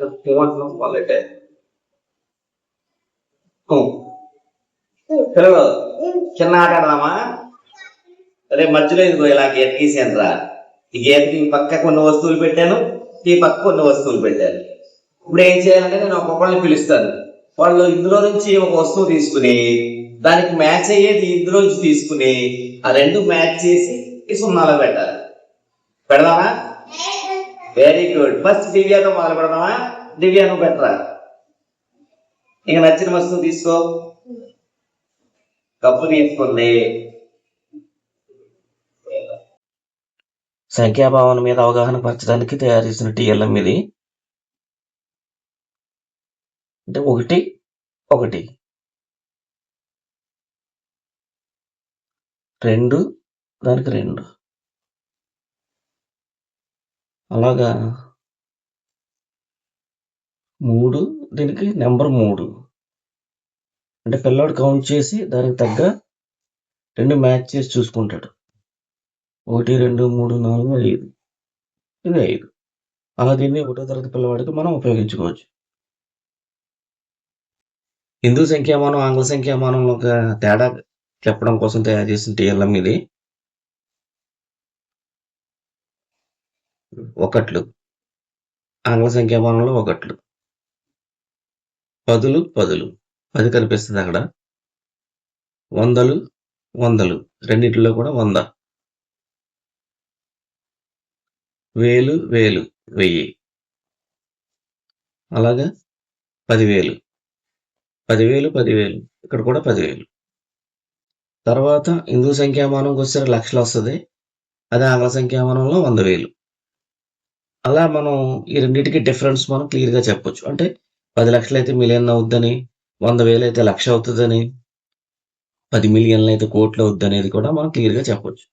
వాళ్ళంటే పిల్లలు చిన్న ఆట ఆడదామా? రేపు మధ్యలో ఇదిగో ఇలా గీత గీసాను రా. ఈ గీతకి ఈ పక్క కొన్ని వస్తువులు పెట్టాను, ఈ పక్క కొన్ని వస్తువులు పెట్టాను. ఇప్పుడు ఏం చేయాలంటే నేను ఒక్కొక్కరిని పిలుస్తాను. వాళ్ళు ఇందులో నుంచి ఒక వస్తువు తీసుకుని దానికి మ్యాచ్ అయ్యేది ఇందులో నుంచి తీసుకుని ఆ రెండు మ్యాచ్ చేసి ఈ సున్నాలో పెట్టాలి. పెడదామా? Very good. ఫస్ట్ దివ్యతో మొదలు పెడదామా? దివ్య నువ్వు పెట్టరా. ఇక నచ్చిన వస్తువు తీసుకో. కప్పు తీసుకుంది. సంఖ్యాభావన మీద అవగాహన పరచడానికి తయారు చేసిన టీఎల్ఎం ఇది. అంటే 1 1 2 దానికి 2 అలాగా 3 దీనికి నెంబర్ 3 అంటే పిల్లోడు కౌంట్ చేసి దానికి తగ్గ 2 మ్యాచ్ చేసి చూసుకుంటాడు. 1 2 3 4 5 ఇది 5. అలా దీన్ని 1వ తరగతి పిల్లవాడికి మనం ఉపయోగించుకోవచ్చు. హిందూ సంఖ్యామానం ఆంగ్ల సంఖ్యామానంలో ఒక తేడా చెప్పడం కోసం తయారు చేసిన టీఎల్ఎం ఇది. 1 ఆంగ్ల సంఖ్యామానంలో 1 10 10 కనిపిస్తుంది అక్కడ. 100 రెండిట్లో కూడా 100. 1000 1000 అలాగా 10,000 10,000 ఇక్కడ కూడా 10,000. తర్వాత హిందూ సంఖ్యామానంకి వచ్చేసరికి లక్షలు వస్తుంది. అదే ఆంగ్ల సంఖ్యామానంలో 100,000. అలా మనం ఈ రెండింటికి డిఫరెన్స్ మనం క్లియర్గా చెప్పొచ్చు. అంటే 10 లక్షలు అయితే మిలియన్ అవుద్దని, 100,000 అయితే లక్ష అవుతుందని, 10 మిలియన్లు అయితే కోట్లు అవుద్ది అనేది కూడా మనం క్లియర్గా చెప్పొచ్చు.